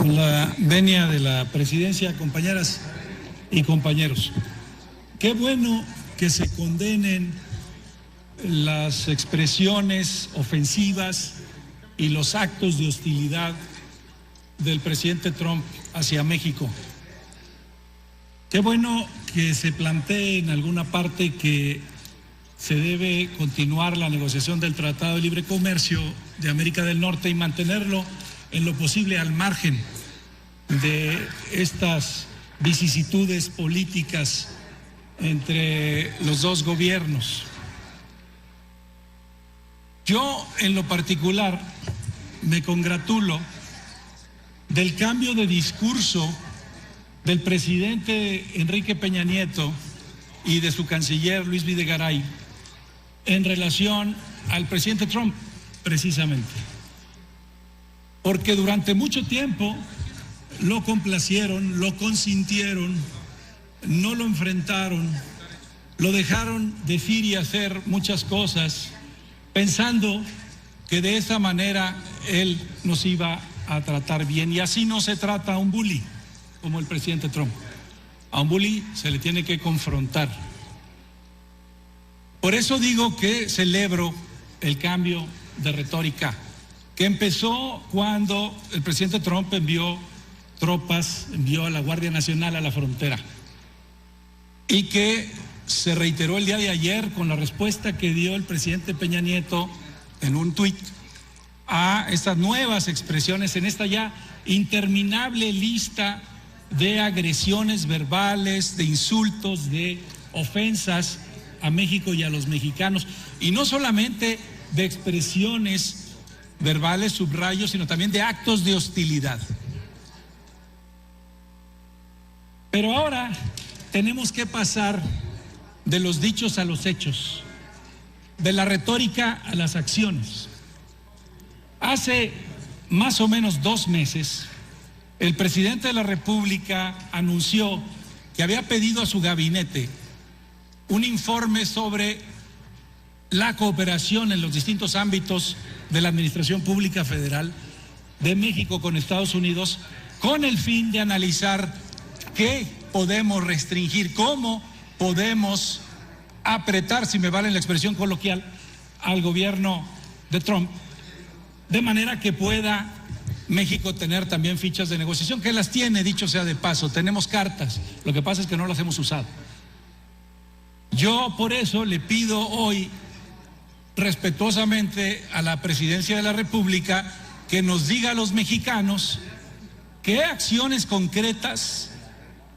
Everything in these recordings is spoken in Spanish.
Con la venia de la presidencia, compañeras y compañeros, qué bueno que se condenen las expresiones ofensivas y los actos de hostilidad del presidente Trump hacia México. Qué bueno que se plantee en alguna parte que se debe continuar la negociación del Tratado de Libre Comercio de América del Norte y mantenerlo en lo posible al margen de estas vicisitudes políticas entre los dos gobiernos. Yo, en lo particular, me congratulo del cambio de discurso del presidente Enrique Peña Nieto y de su canciller Luis Videgaray en relación al presidente Trump, precisamente. Porque durante mucho tiempo lo complacieron, lo consintieron, no lo enfrentaron, lo dejaron decir y hacer muchas cosas, pensando que de esa manera él nos iba a tratar bien. Y así no se trata a un bully como el presidente Trump. A un bully se le tiene que confrontar. Por eso digo que celebro el cambio de retórica que empezó cuando el presidente Trump envió tropas, envió a la Guardia Nacional a la frontera y que se reiteró el día de ayer con la respuesta que dio el presidente Peña Nieto en un tuit a estas nuevas expresiones en esta ya interminable lista de agresiones verbales, de insultos, de ofensas a México y a los mexicanos, y no solamente de expresiones verbales, subrayos, sino también de actos de hostilidad. Pero ahora tenemos que pasar de los dichos a los hechos, de la retórica a las acciones. Hace más o menos 2 meses, el presidente de la República anunció que había pedido a su gabinete un informe sobre la cooperación en los distintos ámbitos de la Administración Pública Federal de México con Estados Unidos, con el fin de analizar qué podemos restringir, cómo podemos apretar, si me vale la expresión coloquial, al gobierno de Trump, de manera que pueda México tener también fichas de negociación, que las tiene, dicho sea de paso, tenemos cartas, lo que pasa es que no las hemos usado. Yo por eso le pido hoy respetuosamente a la presidencia de la República que nos diga a los mexicanos qué acciones concretas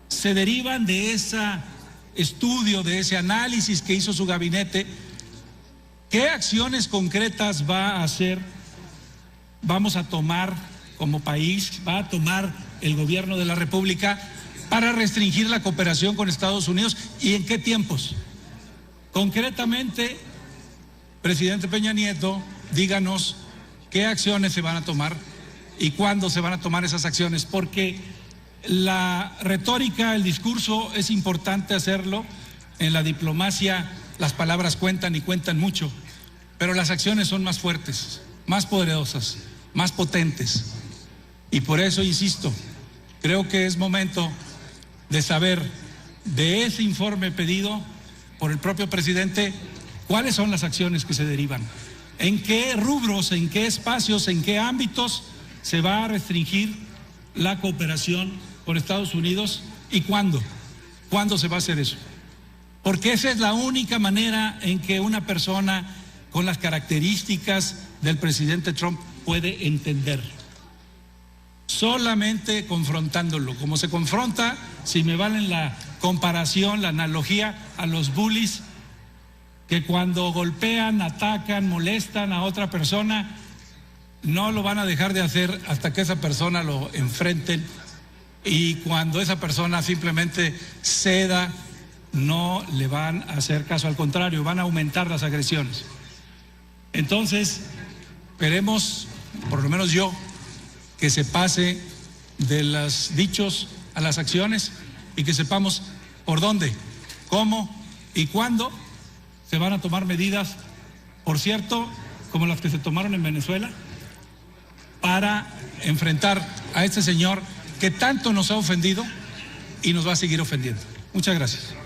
se derivan de ese estudio, de ese análisis que hizo su gabinete, qué acciones concretas va a hacer, vamos a tomar como país, va a tomar el gobierno de la República para restringir la cooperación con Estados Unidos y en qué tiempos. Concretamente, presidente Peña Nieto, díganos qué acciones se van a tomar y cuándo se van a tomar esas acciones, porque la retórica, el discurso es importante hacerlo. En la diplomacia las palabras cuentan y cuentan mucho, pero las acciones son más fuertes, más poderosas, más potentes. Y por eso insisto, creo que es momento de saber de ese informe pedido por el propio presidente cuáles son las acciones que se derivan, en qué rubros, en qué espacios, en qué ámbitos se va a restringir la cooperación con Estados Unidos y cuándo se va a hacer eso. Porque esa es la única manera en que una persona con las características del presidente Trump puede entender. Solamente confrontándolo, como se confronta, si me valen la comparación, la analogía, a los bullies que cuando golpean, atacan, molestan a otra persona, no lo van a dejar de hacer hasta que esa persona lo enfrenten, y cuando esa persona simplemente ceda, no le van a hacer caso, al contrario, van a aumentar las agresiones. Entonces, esperemos, por lo menos yo, que se pase de los dichos a las acciones y que sepamos por dónde, cómo y cuándo se van a tomar medidas, por cierto, como las que se tomaron en Venezuela, para enfrentar a este señor que tanto nos ha ofendido y nos va a seguir ofendiendo. Muchas gracias.